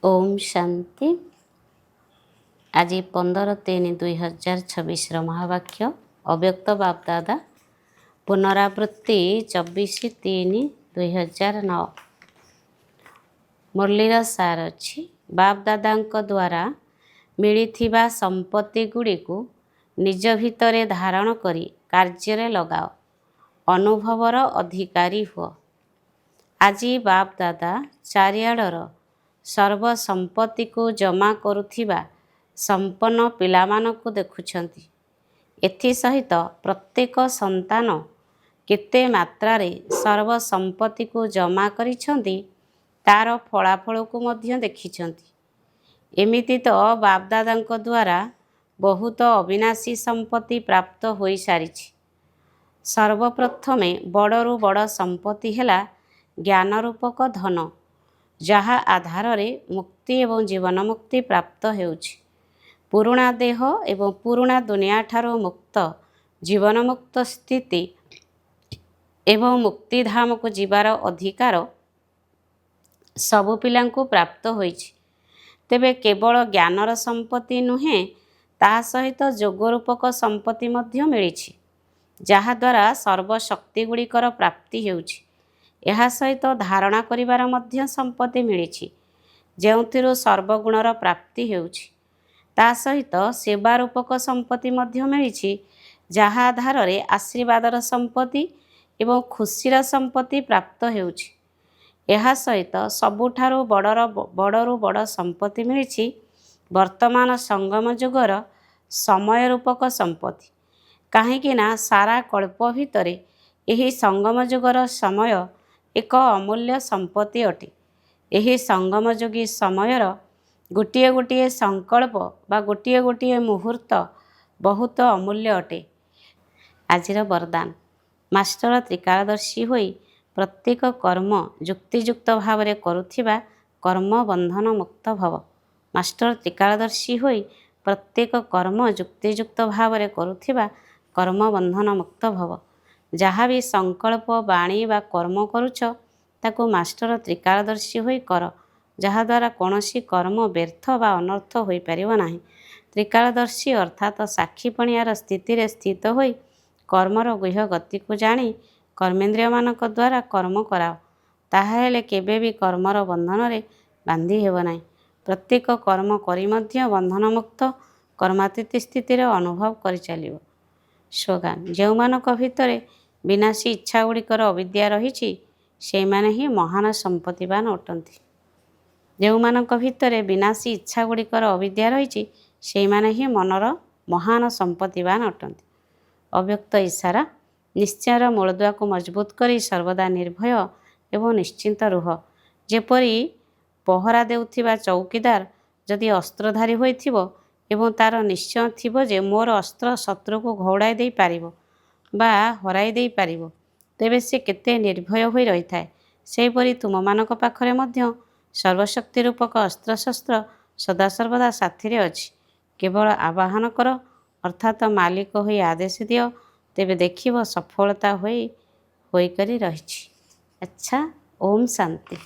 ओम शांति। आज 15/3/2026 महावाक्य अव्यक्त बापदादा पुनरावृत्ति 24/3/2009। मुरलीर सार अच्छी बापदादा द्वारा मिलिथिबा संपत्ति गुड़ी को निज भितरे धारण करी कार्य लगाओ, अनुभवर अधिकारी हुआ। आज बापदादा चारिआडर सर्व संपत्ति को जमा करुथिबा संपन्न पिलामानकु देखुछंती। एथि सहित प्रत्येक संतान केते मात्रारे सर्व संपत्ति को जमा करिछंती तार फलाफल को मध्य देखिछंती। एमिति तो बापदादांक द्वारा बहुत अविनाशी संपत्ति प्राप्त होई सारिछि। सर्वप्रथमे बड़रू बड़ संपत्ति हेला ज्ञान रूपक धन, जहा आधार रे मुक्ति एवं जीवन मुक्ति प्राप्त हेउछि। पुराणा देह एवं पुराणा दुनिया ठारो मुक्त जीवन मुक्त स्थिति एवं मुक्तिधाम को जीवार अधिकार सबु पिलांकु प्राप्त होइछि। तेबे केवल ज्ञानर संपत्ति नुहे, ता सहित जोग रूपक संपत्ति मध्य मिलिछि, जहा द्वारा सर्वशक्ति गुड़िकर प्राप्ति हेउछि। यह सहित धारणा करिवार मध्य संपत्ति मिलिछि, जेउथिरु सर्वगुणर प्राप्ति हेउछि। ता सहित सेवा रूपक संपत्ति मध्य मिलिछि, जहा आधार रे आशीर्वादर संपत्ति एवं खुशीर संपत्ति प्राप्त हेउछि। यह सहित सबुठारु बड़रू बड़ संपत्ति मिलिछि वर्तमान संगम जुगर समय रूपक संपत्ति। काहेकि ना सारा कल्प भितरे एही संगम जुगर समय एक अमूल्य संपत्ति अटे। एही संगमयोगी समयर गोटिए गोटिए संकल्प बा गोटिए गोटिए मुहूर्त बहुत अमूल्य अटे। आजिर वरदान मास्टर त्रिकालदर्शी होई प्रत्येक कर्म युक्तियुक्त भाव में करुथिबा कर्म बंधन मुक्त भव। मास्टर त्रिकालदर्शी होई प्रत्येक कर्म युक्तियुक्त भाव में करुथिबा कर्म बंधन मुक्त भव। जहाँ भी संकल्प बाणी बा कर्म करुछ ताकू मास्टर त्रिकालदर्शी होई कर, जहाद्वारा कौनसी कर्म व्यर्थ बा अनर्थ होई परिव नाही। त्रिकालदर्शी अर्थात साक्षीपणियार स्थिति रे स्थित होई कर्मर गुह्य गति को जानी कर्मेन्द्रिय मानक द्वारा कर्म कराओ, ताहेले केबे भी कर्मर बंधन रे बांधी हेब नाही। प्रत्येक कर्म करी मध्य बंधन मुक्त कर्मातीत स्थिति रे अनुभव करि चलिबो। स्लोगान जेउ मानक भितरे विनाशी इच्छा गुड़िकर अविद्या रहिछि से माने ही महान संपत्तिवान अटंती। जेउ मानक भितरे विनाशी इच्छा गुड़िकर अविद्या रहिछि से माने ही मनर महान संपत्तिवान अटंती। अव्यक्त इशारा निश्चयर मूलदुआ को मजबूत करी सर्वदा निर्भय एवं निश्चिंत रुह। जेपरी पहरा देउथिबा चौकीदार जदि अस्त्रधारी होइथिबो एवं तार निश्चय थिबो जे मोर अस्त्र शत्रु को घौड़ाई दे पारिबो बा हराई दे पारिबो, तेबे से केते निर्भय होई रही थाए। सेहीपरि तुममानक पाखरे मध्य सर्वशक्ति रूपक अस्त्रशस्त्र सदासर्वदा साथी रे अछि। केवल आवाहन कर अर्थात मालिक होई आदेश दियो, तेबे देखिब सफलता होई करी रहिछि। अच्छा, ओम शांति।